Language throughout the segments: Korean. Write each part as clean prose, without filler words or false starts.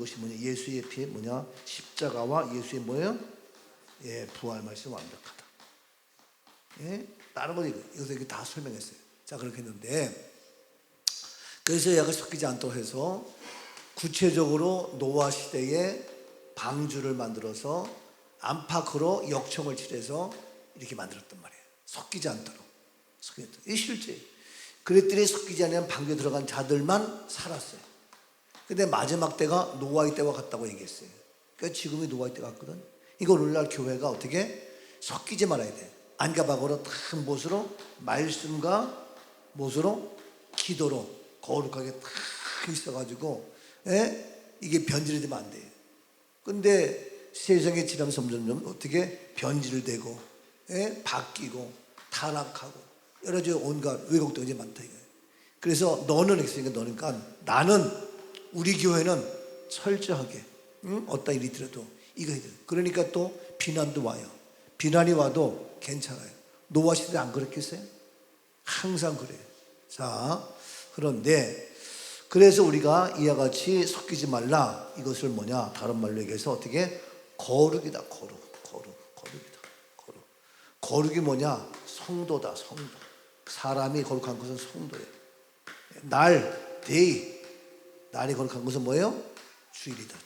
이것이 뭐냐? 예수의 피 뭐냐? 십자가와 예수의 뭐예요? 예, 부활 말씀 완벽하다. 예? 다른 거 여기서 이렇게 다 설명했어요. 자, 그렇게 했는데, 그래서 얘가 섞이지 않도록 해서 구체적으로 노아 시대에 방주를 만들어서 안팎으로 역청을 칠해서 이렇게 만들었단 말이에요. 섞이지 않도록. 이 실제. 그랬더니 섞이지 않으면 방주에 들어간 자들만 살았어요. 근데 마지막 때가 노아의 때와 같다고 얘기했어요. 그러니까 지금이 노아의 때 같거든. 이거 오늘날 교회가 어떻게 섞이지 말아야 돼. 안가박으로 큰 못으로 말씀과 못으로 기도로 거룩하게 딱 있어가지고, 예? 이게 변질이 되면 안 돼요. 근데 세상이 지나면서 점점 어떻게 변질되고, 예? 바뀌고 타락하고 여러 가지 온갖 왜곡도 이제 많다 이거예요. 그래서 너는 있으니까 너니까 나는 우리 교회는 철저하게, 어떤 일이 있더라도 이거 해야 돼요. 그러니까 또 비난도 와요. 비난이 와도 괜찮아요. 노아 시대 안 그랬겠어요? 항상 그래요. 자, 그런데 그래서 우리가 이와 같이 섞이지 말라. 이것을 뭐냐? 다른 말로 얘기해서 어떻게? 거룩이다. 거룩이다. 거룩이 뭐냐? 성도다. 성도. 사람이 거룩한 것은 성도예요. 날이 거룩한 것은 뭐예요? 주일이다.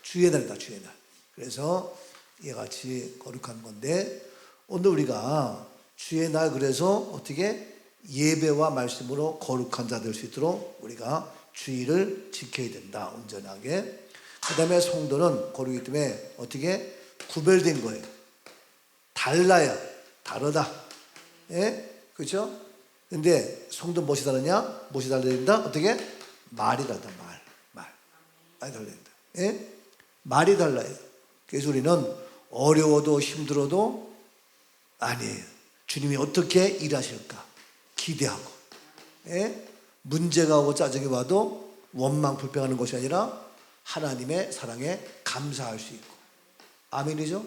주의 날이다. 주의 날. 그래서 이와 같이 거룩한 건데, 오늘 우리가 주의 날, 그래서 어떻게 예배와 말씀으로 거룩한 자 될 수 있도록 우리가 주의를 지켜야 된다. 온전하게. 그 다음에 성도는 거룩이기 때문에 어떻게 구별된 거예요. 달라야 다르다. 예? 그렇죠? 근데 성도 무엇이 다르냐? 무엇이 달라야 된다? 어떻게? 말이 다르다. 말이 달라야 된다. 예? 말이 달라요. 그래서 우리는 어려워도 힘들어도 아니에요. 주님이 어떻게 일하실까 기대하고, 예? 문제가 오고 짜증이 와도 원망 불평하는 것이 아니라 하나님의 사랑에 감사할 수 있고. 아멘이죠?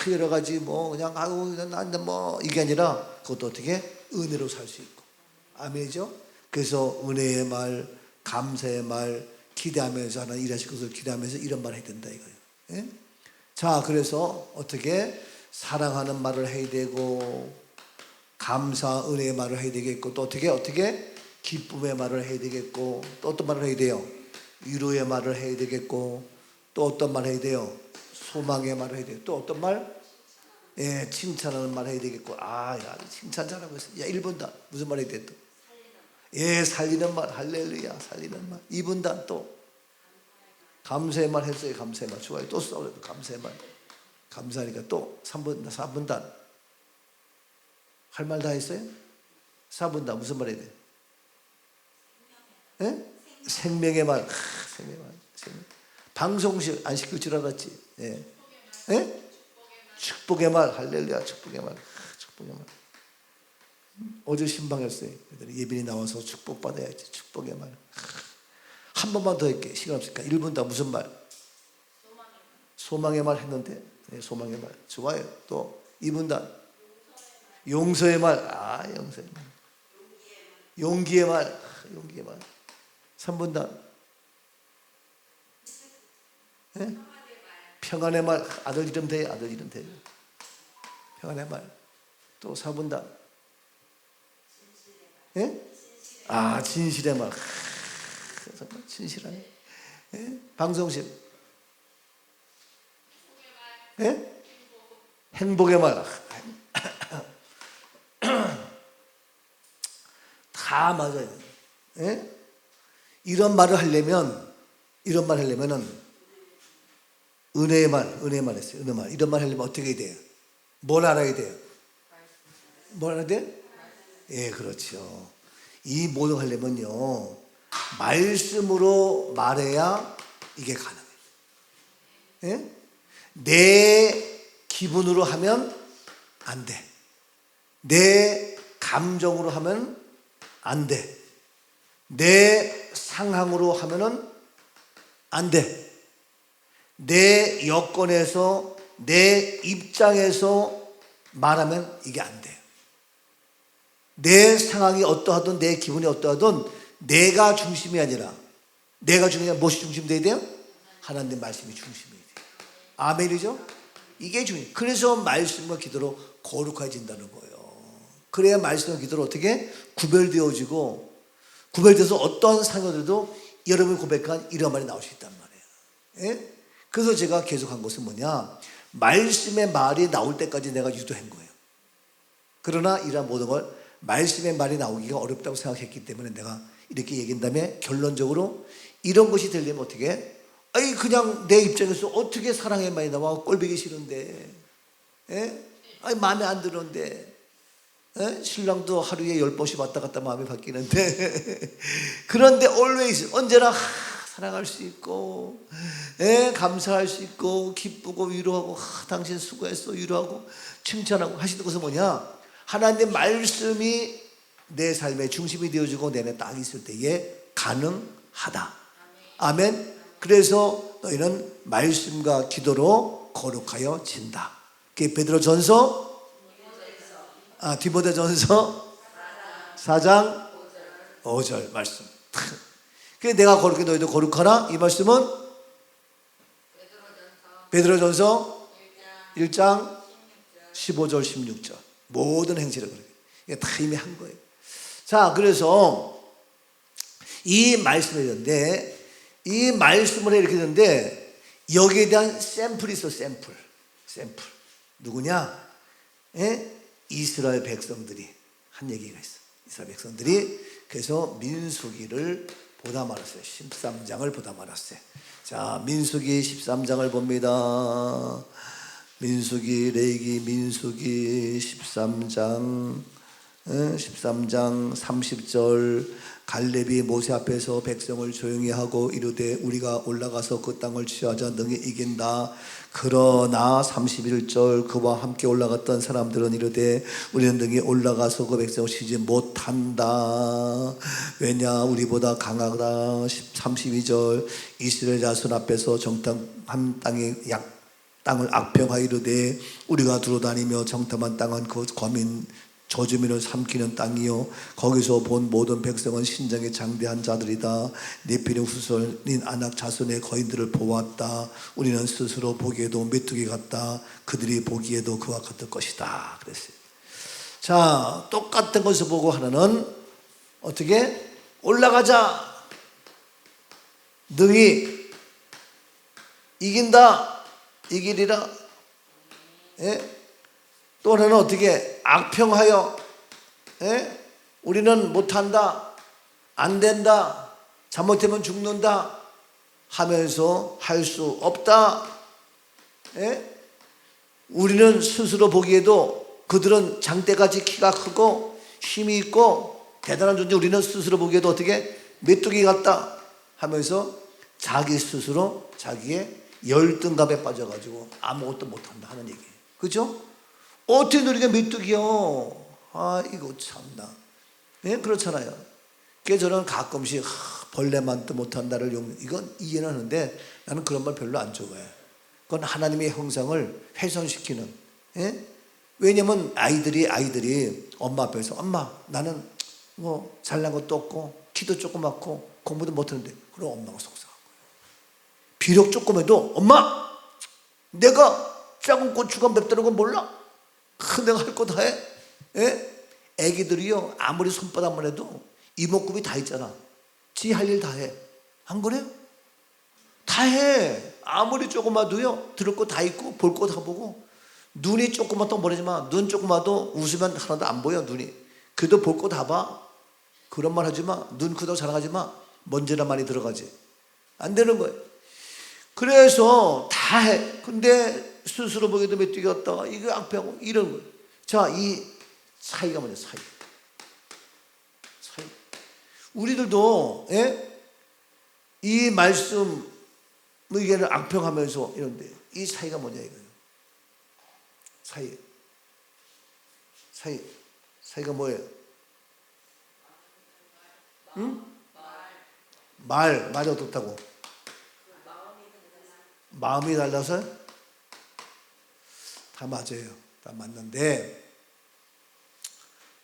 여러 가지 그냥 나는 이게 아니라 그것도 어떻게 은혜로 살 수 있고. 아멘이죠? 그래서 은혜의 말, 감사의 말, 기대하면서 하나님 일하실 것을 기대하면서 이런 말을 해야 된다 이거예요. 예? 자, 그래서 어떻게 사랑하는 말을 해야 되고, 감사, 은혜의 말을 해야 되겠고, 또 어떻게 기쁨의 말을 해야 되겠고, 또 어떤 말을 해야 돼요? 위로의 말을 해야 되겠고, 또 어떤 말 해야 돼요? 소망의 말을 해야 돼요. 또 어떤 말? 예, 칭찬하는 말 해야 되겠고. 야, 칭찬 잘하고 있어. 야, 1분단 무슨 말 해야 돼 또? 예, 살리는 말, 할렐루야, 살리는 말. 2분단 또 감사의 말 했어요. 감사의 말. 좋아요. 또 써요. 감사의 말. 감사하니까 또 4분단 할 말 다 했어요? 4분단 무슨 말 해야 돼? 예? 생명의 말. 생명의 말. 방송식 안 시킬 줄 알았지. 예. 예? 축복의 말. 할렐루야, 축복의 말. 축복의 말. 어제 신방했어요. 예빈이 나와서 축복받아야지. 축복의 말. 한 번만 더 할게. 시간 없으니까. 1분 다 무슨 말? 소망의 말 했는데. 네, 소망의 말. 좋아요. 또 2분 다 용서의 말. 용서의 말. 용기의 말. 용기의 말. 3분 다 네? 평안의 말. 아들 이름 돼요. 아들 이름 돼요. 평안의 말. 또 4분 다 예? 진실의 말. 진실하네. 예? 방송식. 예? 행복의 말. 다 맞아요. 예? 이런 말을 하려면은 은혜의 말 했어요. 은혜의 말. 이런 말 하려면 어떻게 해야 돼요? 뭘 알아야 돼요? 뭘 알아야 돼? 예, 그렇죠. 이 모든 하려면요, 말씀으로 말해야 이게 가능해요. 예? 내 기분으로 하면 안 돼. 내 감정으로 하면 안 돼. 내 상황으로 하면은 안 돼. 내 여건에서, 내 입장에서 말하면 이게 안 돼요. 내 상황이 어떠하든 내 기분이 어떠하든 내가 중심이 아니라 내가 중요한 무엇이 중심돼야 돼요? 하나님 말씀이 중심이 돼요. 아멘이죠? 이게 중요해요. 그래서 말씀과 기도로 거룩해진다는 거예요. 그래야 말씀과 기도로 어떻게 구별되어지고, 구별돼서 어떠한 상황들도 여러분이 고백한 이런 말이 나올 수 있단 말이에요. 예? 그래서 제가 계속한 것은 뭐냐, 말씀의 말이 나올 때까지 내가 유도한 거예요. 그러나 이러한 모든 걸 말씀의 말이 나오기가 어렵다고 생각했기 때문에 내가 이렇게 얘기한 다음에 결론적으로 이런 것이 되려면 어떻게, 아니 그냥 내 입장에서 어떻게 사랑의 말이 나와, 꼴보기 싫은데, 예? 아니 마음에 안 드는데, 예? 신랑도 하루에 10번씩 왔다 갔다 마음이 바뀌는데 그런데 always 언제나 사랑할 수 있고, 예? 감사할 수 있고, 기쁘고 위로하고, 당신 수고했어 위로하고 칭찬하고 하시는 것은 뭐냐, 하나님의 말씀이 내 삶의 중심이 되어지고 내 안에 딱 있을 때에 가능하다. 아멘. 그래서 너희는 말씀과 기도로 거룩하여 진다. 그게 베드로전서, 디모데전서 4장 5절 말씀. 그래서 내가 거룩해 너희도 거룩하라. 이 말씀은 베드로전서 1장 15절 16절 모든 행실을 그렇게 이게 다 이미 한 거예요. 자, 그래서 이 말씀을 했는데, 이 말씀을 이렇게 했는데 여기에 대한 샘플이 있어. 샘플 누구냐? 예? 이스라엘 백성들이 한 얘기가 있어. 이스라엘 백성들이 그래서 민수기를 보다 말았어요. 13장을 보다 말았어요. 자, 민수기 13장을 봅니다. 민수기, 레위기, 민수기 13장 30절. 갈렙이 모세 앞에서 백성을 조용히 하고 이르되 우리가 올라가서 그 땅을 취하자 능히 이긴다. 그러나 31절 그와 함께 올라갔던 사람들은 이르되 우리는 능히 올라가서 그 백성을 치지 못한다. 왜냐 우리보다 강하다. 32절 이스라엘 자손 앞에서 정탐한 땅을 악평하여 이르되 우리가 두루다니며 정탐한 땅은 그 거민 저주민을 삼키는 땅이요 거기서 본 모든 백성은 신장이 장대한 자들이다. 네피림 후손인 아낙 자손의 거인들을 보았다. 우리는 스스로 보기에도 메뚜기 같다. 그들이 보기에도 그와 같을 것이다. 그랬어요. 자, 똑같은 것을 보고 하나는 어떻게 올라가자, 능히 이긴다, 이기리라. 예? 또 하나는 어떻게 악평하여, 예? 우리는 못한다, 안 된다, 잘못하면 죽는다 하면서 할 수 없다. 예? 우리는 스스로 보기에도 그들은 장대같이 키가 크고 힘이 있고 대단한 존재, 우리는 스스로 보기에도 어떻게 메뚜기 같다 하면서 자기 스스로 자기의 열등감에 빠져가지고 아무것도 못한다 하는 얘기예요. 그렇죠? 어떻게 우리가 메뚜기요? 아, 이거 참나. 네, 그렇잖아요. 그래서 저는 가끔씩 벌레만도 못한다를 이건 이해는 하는데 나는 그런 말 별로 안 좋아해. 그건 하나님의 형상을 훼손시키는. 예? 왜냐면 아이들이 엄마 앞에서 엄마 나는 뭐 잘난 것도 없고 키도 조그맣고 공부도 못하는데, 그럼 엄마가 속상한 거예요. 비록 조금해도 엄마 내가 작은 고추가 맵다는 건 몰라? 내가 할 거 다 해? 예? 애기들이요 아무리 손바닥만 해도 이목구비 다 있잖아. 지 할 일 다 해. 안 그래요? 다 해. 아무리 조그마도요 들을 거 다 있고 볼 거 다 보고, 눈이 조그맣다고 모르지만 눈 조그마도 웃으면 하나도 안 보여. 눈이 그래도 볼 거 다 봐. 그런 말 하지 마. 눈 크다고 자랑하지 마. 먼지나 많이 들어가지. 안 되는 거예요. 그래서 다 해. 근데 스스로 보기에도 메뚜기 같다가 이거 악평하고 이런 거예요. 자, 이 사이가 뭐냐, 사이. 우리들도, 예? 이 말씀 의견을 악평하면서 이런데 이 사이가 뭐냐 이거예요. 사이가 뭐예요? 응? 말이 어떻다고? 마음이 달라서? 다 맞아요. 다 맞는데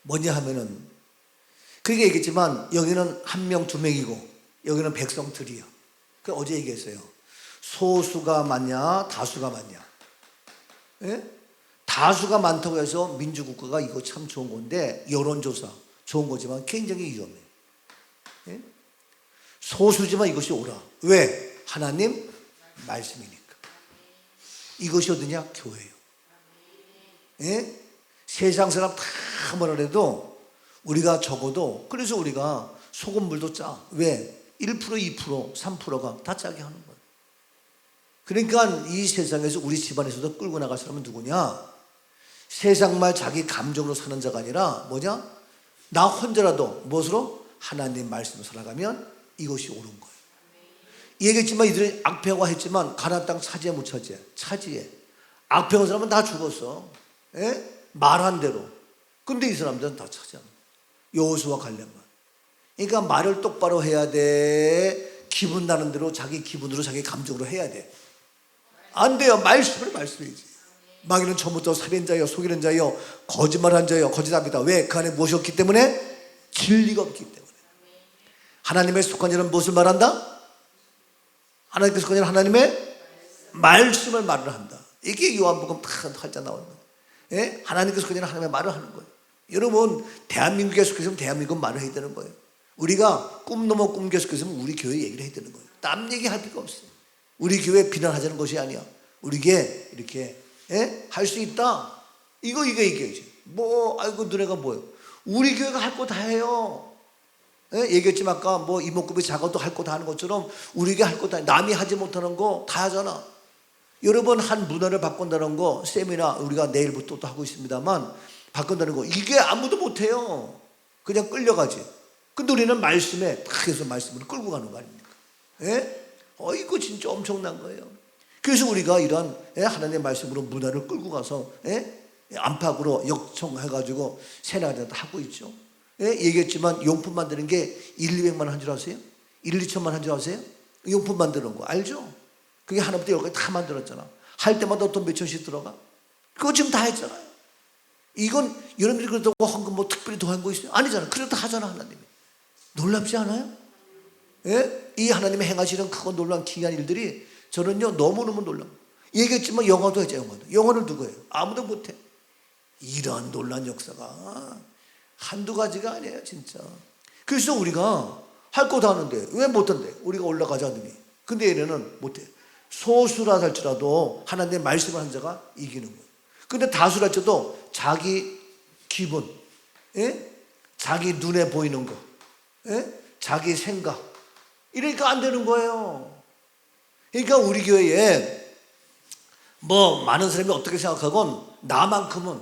뭐냐 하면은 그렇게 얘기했지만 여기는 한 명, 두 명이고 여기는 백성들이요. 그 어제 얘기했어요. 소수가 많냐 다수가 많냐. 예? 다수가 많다고 해서 민주국가가 이거 참 좋은 건데 여론조사 좋은 거지만 굉장히 위험해요. 예? 소수지만 이것이 옳아. 왜? 하나님 말씀이니까. 이것이 어디냐? 교회예요. 예? 세상 사람 다 뭐라 해도 우리가 적어도 그래서 우리가 소금물도 짜. 왜? 1%, 2%, 3%가 다 짜게 하는 거예요. 그러니까 이 세상에서 우리 집안에서도 끌고 나갈 사람은 누구냐? 세상말 자기 감정으로 사는 자가 아니라 뭐냐? 나 혼자라도 무엇으로? 하나님 말씀으로 살아가면 이것이 옳은 거예요. 얘기했지만 이들이 악평화했지만 가나안 땅 차지해 못 차지해? 차지해. 악평한 사람은 다 죽었어. 예? 말한 대로. 근데 이 사람들은 다 차지하는 거예요. 여호수아 갈렙만. 그러니까 말을 똑바로 해야 돼. 기분 나는 대로 자기 기분으로 자기 감정으로 해야 돼. 안 돼요. 말씀이지. 마귀는 처음부터 살인자요 속이는 자요 거짓말한 자요 거짓합니다. 왜? 그 안에 무엇이 없기 때문에? 진리가 없기 때문에. 하나님의 속한 자는 무엇을 말한다? 하나님께 속한 자는 하나님의 말씀을 말을 한다. 이게 요한복음 다 활자 나오는 거예요. 예? 하나님께 속한 자는 하나님의 말을 하는 거예요. 여러분 대한민국에 속해서는 대한민국 말을 해야 되는 거예요. 우리가 꿈 넘어 꿈 계속해서는 우리 교회 얘기를 해야 되는 거예요. 남 얘기할 필요가 없어요. 우리 교회 비난하자는 것이 아니야. 우리게 이렇게 할 수 있다. 이거 얘기해야지. 뭐 아이고 너네가 뭐예요? 우리 교회가 할 거 다 해요. 얘기했지만 아까 뭐 이목구비 작아도 할 거 다 하는 것처럼 우리 교회 할 거 다 해. 남이 하지 못하는 거 다 하잖아. 여러분 한 문화를 바꾼다는 거 세미나 우리가 내일부터 또 하고 있습니다만 바꾼다는 거 이게 아무도 못해요. 그냥 끌려가지. 근데 우리는 말씀에 딱 해서 말씀으로 끌고 가는 거 아닙니까? 이거 진짜 엄청난 거예요. 그래서 우리가 이러한 하나님의 말씀으로 문화를 끌고 가서 안팎으로 역청해가지고 세나가다 하고 있죠. 얘기했지만 용품 만드는 게 1, 200만 원 한 줄 아세요? 1, 2천만 한 줄 아세요? 용품 만드는 거 알죠? 그게 하나부터 열까지 다 만들었잖아. 할 때마다 돈 몇천씩 들어가. 그거 지금 다 했잖아요. 이건 여러분들이 그렇다고 헌금 뭐 특별히 더 한 거 있어요? 아니잖아. 그래도 하잖아 하나님이. 놀랍지 않아요? 이 하나님이 행하시는 크고 놀라운 기이한 일들이 저는요 너무너무 놀라워. 얘기했지만 영화도 하죠. 영화를 누구 해요? 아무도 못해. 이런 놀라운 역사가 한두 가지가 아니에요 진짜. 그래서 우리가 할 거 다 하는데 왜 못한대? 우리가 올라가자더니. 근데 얘네는 못해. 소수라 할지라도 하나님의 말씀을 한 자가 이기는 거예요. 근데 다수라 할지라도 자기 기분, 자기 눈에 보이는 거, 자기 생각 이러니까 안 되는 거예요. 그러니까 우리 교회에 뭐 많은 사람이 어떻게 생각하건 나만큼은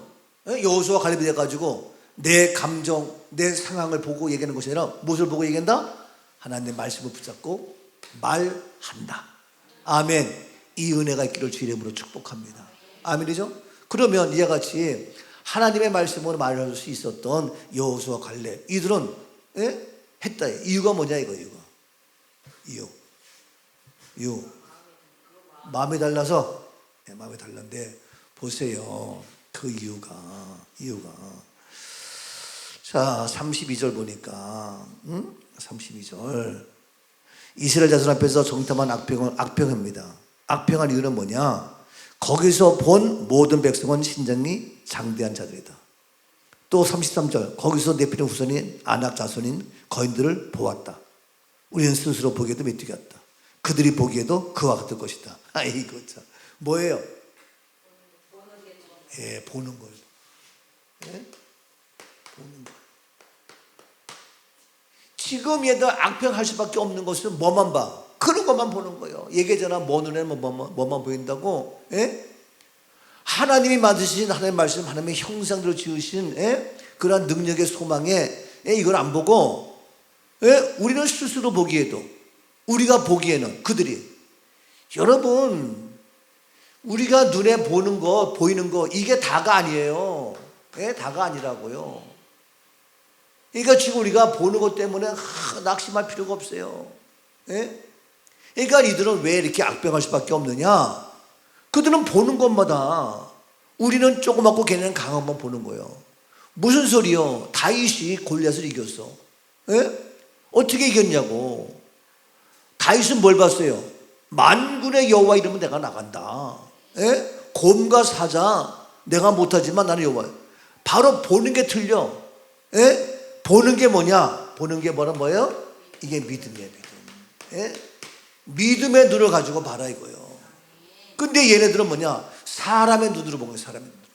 여호수아 갈렙이 돼가지고 내 감정, 내 상황을 보고 얘기하는 것이 아니라 무엇을 보고 얘기한다? 하나님의 말씀을 붙잡고 말한다. 아멘. 이 은혜가 있기를 주 이름으로 축복합니다. 아멘이죠? 그러면 이와 같이 하나님의 말씀으로 말할 수 있었던 여호수아 갈렙 이들은 했다. 이유가 뭐냐 이유가. 이유. 마음이 달라서 마음이 달랐는데 보세요. 그 이유가 자 32절 보니까 32절 이스라엘 자손 앞에서 정탐한 악평입니다. 악평한 이유는 뭐냐? 거기서 본 모든 백성은 신장이 장대한 자들이다. 또 33절 거기서 네피림 후손인 아낙 자손인 거인들을 보았다. 우리는 스스로 보기에도 메뚜기 같다. 그들이 보기에도 그와 같을 것이다. 아이고 참 뭐예요? 보는 거예요. 보는 거. 지금 얘들 악평할 수밖에 없는 것은 뭐만 봐? 그런 것만 보는 거예요. 얘기잖아. 뭐 눈에는 뭐만 보인다고? 하나님이 만드신 하나님의 말씀, 하나님의 형상대로 지으신 그러한 능력의 소망에 이걸 안 보고 우리는 스스로 보기에도 우리가 보기에는 그들이 여러분 우리가 눈에 보는 거 보이는 거 이게 다가 아니에요. 다가 아니라고요. 그러니까 지금 우리가 보는 것 때문에 낙심할 필요가 없어요. 그러니까 이들은 왜 이렇게 악병할 수밖에 없느냐? 그들은 보는 것마다 우리는 조그맣고 걔네는 강한 것만 보는 거예요. 무슨 소리요? 다윗이 골리앗을 이겼어. 어떻게 이겼냐고. 다윗은 뭘 봤어요? 만군의 여호와 이름은 내가 나간다. 예? 곰과 사자 내가 못하지만 나는 여호와. 바로 보는 게 틀려. 예? 보는 게 뭐냐? 보는 게 뭐예요? 이게 믿음이에요. 믿음. 예? 믿음의 눈을 가지고 봐라 이거예요. 근데 얘네들은 뭐냐? 사람의 눈으로 보는 거예요. 사람의 눈으로.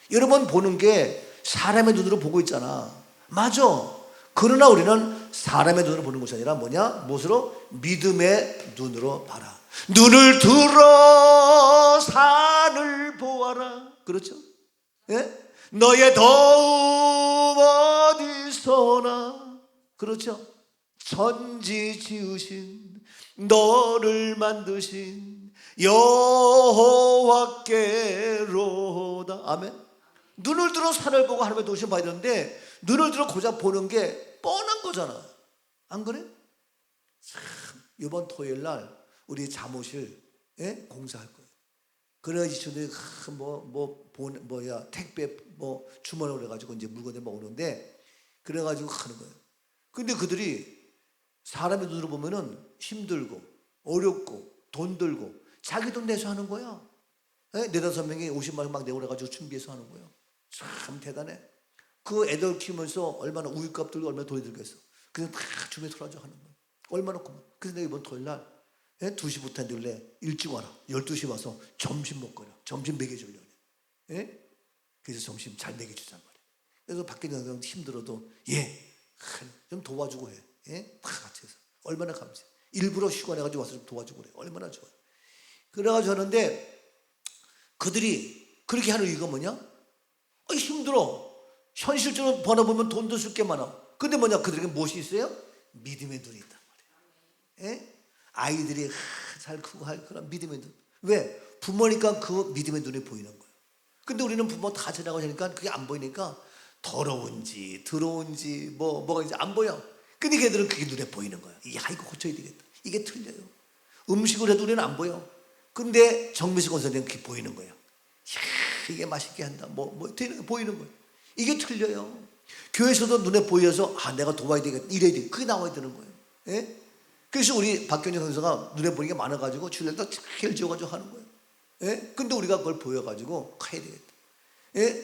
여러분 보는 게 사람의 눈으로 보고 있잖아. 맞아. 그러나 우리는 사람의 눈으로 보는 것이 아니라 뭐냐? 무엇으로? 믿음의 눈으로 봐라. 눈을 들어 산을 보아라. 그렇죠? 예? 너의 도움 어디서나. 그렇죠? 천지 지으신 너를 만드신 여호와께로다. 아멘. 눈을 들어 산을 보고 하나님의 도우심을 봐야 되는데 눈을 들어 고작 보는 게 뻔한 거잖아. 안 그래? 참, 이번 토요일 날 우리 사무실 공사할 거예요. 그래 지초들이 택배 주문을 해가지고 이제 물건을 오는데 그래가지고 하는 거예요. 근데 그들이 사람의 눈으로 보면은 힘들고 어렵고 돈 들고 자기 돈 내서 하는 거야. 네다섯 명이 50만 원 막 내고 그래가지고 준비해서 하는 거예요. 참 대단해. 그 애들 키우면서 얼마나 우유값 들고 얼마나 돈이 들겠어. 그냥 다 준비해 돌아줘 하는 거예요. 얼마나 고마워. 그래서 내가 이번 토요일 날 2시부터 늘래 일찍 와라. 12시 와서 점심 먹거라. 점심 먹여주려고 해. 그래서 점심 잘 먹여주단 말이야. 그래서 밖에 나가면 힘들어도 좀 도와주고 해. 다 같이 해서. 얼마나 감사해. 일부러 쉬고 내가지고 와서 좀 도와주고 그래. 얼마나 좋아. 그래가지고 하는데 그들이 그렇게 하는 이유가 뭐냐? 힘들어. 현실적으로 벌어보면 돈도 쓸 게 많아. 근데 뭐냐? 그들에게 무엇이 있어요? 믿음의 눈이 있단 말이에요. 아이들이 잘 크고 할 그런 믿음의 눈. 왜? 부모니까 그 믿음의 눈이 보이는 거예요. 근데 우리는 부모 다 지나고 하니까 그게 안 보이니까 더러운지 더러운지 뭐가 이제 안 보여. 근데 걔들은 그게 눈에 보이는 거야. 이거 고쳐야 되겠다. 이게 틀려요. 음식을 해도 우리는 안 보여. 근데 정미식 권사님은 그게 보이는 거예요. 이게 맛있게 한다. 보이는 거예요. 이게 틀려요. 교회에서도 눈에 보여서 내가 도와야 되겠다. 이래야 돼. 그게 나와야 되는 거예요. 그래서 우리 박경영 선수가 눈에 보이는 게 많아가지고 주일날 잘 지어가지고 하는 거예요. 근데 우리가 그걸 보여가지고 가야 되겠다.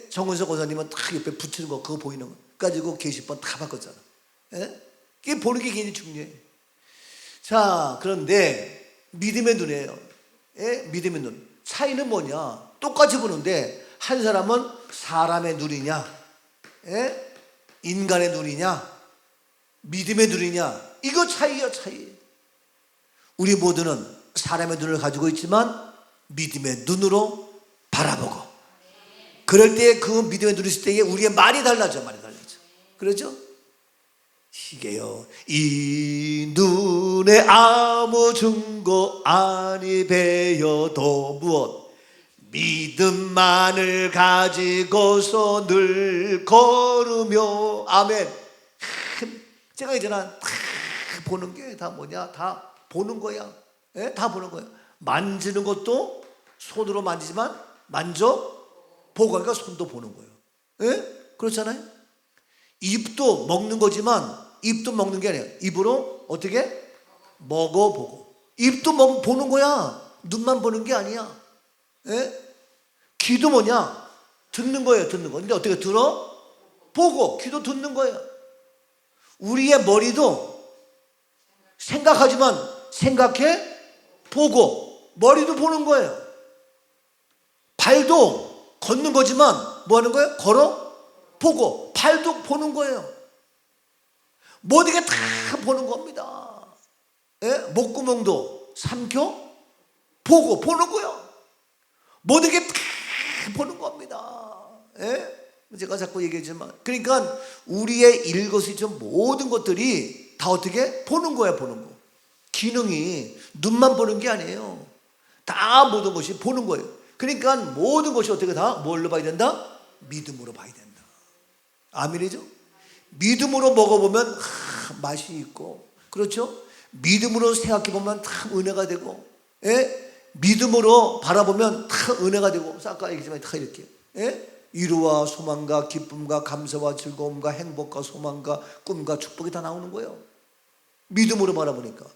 정은석 권사님은 딱 옆에 붙이는 거 그거 보이는 거 가지고 게시판 다 바꿨잖아. 그게 보는 게 굉장히 중요해. 자, 그런데 믿음의 눈이에요. 믿음의 눈. 차이는 뭐냐? 똑같이 보는데 한 사람은 사람의 눈이냐, 인간의 눈이냐, 믿음의 눈이냐. 이거 차이야, 차이. 우리 모두는 사람의 눈을 가지고 있지만 믿음의 눈으로 바라보고, 그럴 때 그 믿음의 눈이 있을 때에 우리의 말이 달라져. 말이 달라져. 그렇죠? 이게요, 이 눈에 아무 증거 아니 배여도 무엇 믿음만을 가지고서 늘 걸으며. 아멘. 제가 이제는 다 보는 게 다 뭐냐? 다 보는 거야. 다 보는 거야. 만지는 것도 손으로 만지지만 보고 하니까 손도 보는 거예요. 그렇잖아요. 입도 먹는 거지만 입도 먹는 게 아니야. 입으로 어떻게? 먹어보고. 입도 보는 거야. 눈만 보는 게 아니야. 귀도 뭐냐? 듣는 거예요. 듣는 거. 근데 어떻게 들어? 보고. 귀도 듣는 거예요. 우리의 머리도 생각하지만 생각해 보고, 머리도 보는 거예요. 발도 걷는 거지만 뭐 하는 거예요? 걸어 보고, 발도 보는 거예요. 모든 게 다 보는 겁니다. 목구멍도 삼켜 보고 보는 거예요. 모든 게 다 보는 겁니다. 제가 자꾸 얘기하지만, 그러니까 우리의 일거수일투족 모든 것들이 다 어떻게 보는 거야. 보는 거. 기능이 눈만 보는 게 아니에요. 다 모든 것이 보는 거예요. 그러니까 모든 것이 어떻게 다 뭘로 봐야 된다? 믿음으로 봐야 된다. 아멘이죠? 믿음으로 먹어보면 맛이 있고, 그렇죠? 믿음으로 생각해보면 참 은혜가 되고, 믿음으로 바라보면 다 은혜가 되고, 아까 얘기했지만 다 이렇게 위로와 소망과 기쁨과 감사와 즐거움과 행복과 소망과 꿈과 축복이 다 나오는 거예요. 믿음으로 바라보니까.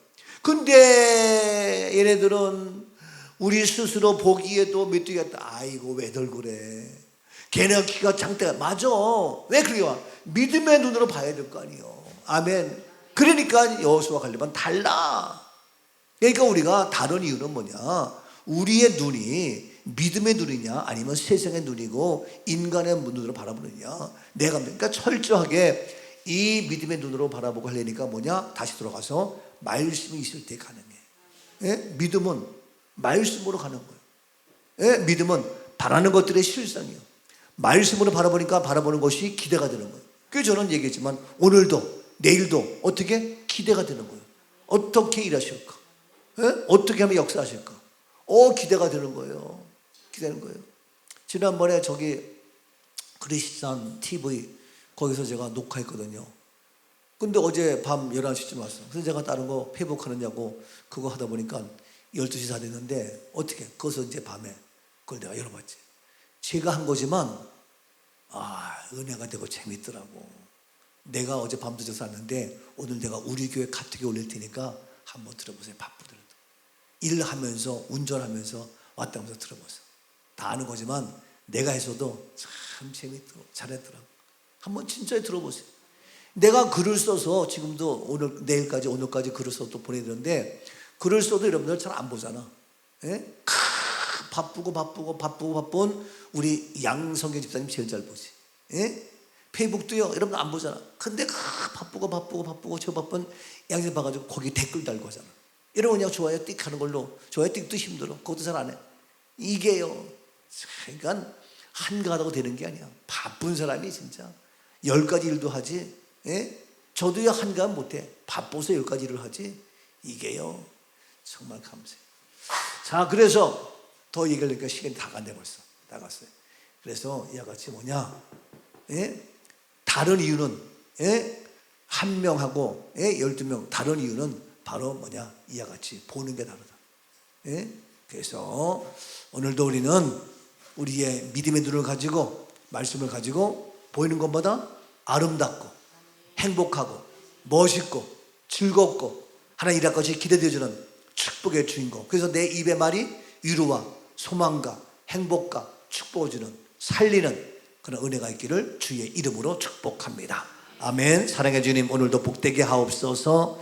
근데 얘네들은 우리 스스로 보기에도 메뚜기가 아이고 왜들 그래, 걔네 키가 장대가 맞아. 왜 그래요? 믿음의 눈으로 봐야 될 거 아니에요. 아멘. 그러니까 여호수아 갈렙은 달라. 그러니까 우리가 다른 이유는 뭐냐, 우리의 눈이 믿음의 눈이냐 아니면 세상의 눈이고 인간의 눈으로 바라보느냐. 내가 그러니까 철저하게 이 믿음의 눈으로 바라보고 하려니까 뭐냐, 다시 돌아가서 말씀이 있을 때 가능해. 예? 믿음은 말씀으로 가는 거예요. 예? 믿음은 바라는 것들의 실상이에요. 말씀으로 바라보니까 바라보는 것이 기대가 되는 거예요. 그래서 저는 얘기했지만 오늘도 내일도 어떻게 기대가 되는 거예요. 어떻게 일하실까? 예? 어떻게 하면 역사하실까? 기대가 되는 거예요. 기대는 거예요. 지난번에 저기 크리스찬 TV 거기서 제가 녹화했거든요. 근데 어제 밤 11시쯤 왔어. 그래서 제가 다른 거 회복하느냐고 그거 하다 보니까 12시 다 됐는데 어떻게 그것을 이제 밤에 그걸 내가 열어봤지. 제가 한 거지만 은혜가 되고 재밌더라고. 내가 어제 밤늦어서 왔는데 오늘 내가 우리 교회 카톡에 올릴 테니까 한번 들어보세요. 바쁘더라도 일하면서 운전하면서 왔다면서 들어보세요. 다 아는 거지만 내가 해서도 참 재밌더라고. 잘했더라고. 한번 진짜 들어보세요. 내가 글을 써서 지금도 오늘 내일까지 오늘까지 글을 써서 또 보내드렸는데 글을 써도 여러분들 잘 안 보잖아. 예? 바쁘고 바쁜 우리 양성계 집사님 제일 잘 보지. 예? 페이북도요 여러분 안 보잖아. 근데 바쁘고 저 바쁜 양생 봐가지고 거기 댓글 달고 하잖아. 여러분 그냥 좋아요 띡 하는 걸로, 좋아요 띡도 힘들어. 그것도 잘 안 해. 이게요, 그러니까 한가하다고 되는 게 아니야. 바쁜 사람이 진짜 10가지 일도 하지. 예? 저도요 한가하면 못해. 바빠서 10가지 일을 하지. 이게요 정말 감사해요. 자, 그래서 더 얘기하려니까 시간이 다 갔네. 벌써 다 갔어요. 그래서 이와 같이 뭐냐, 예? 다른 이유는, 예? 한 명하고, 예? 12명 다른 이유는 바로 뭐냐, 이와 같이 보는 게 다르다. 예? 그래서 오늘도 우리는 우리의 믿음의 눈을 가지고 말씀을 가지고 보이는 것보다 아름답고 행복하고 멋있고 즐겁고 하나님 일할 것이 기대되어지는 축복의 주인공. 그래서 내 입의 말이 위로와 소망과 행복과 축복을 주는 살리는 그런 은혜가 있기를 주의 이름으로 축복합니다. 아멘. 사랑의 주님 오늘도 복되게 하옵소서.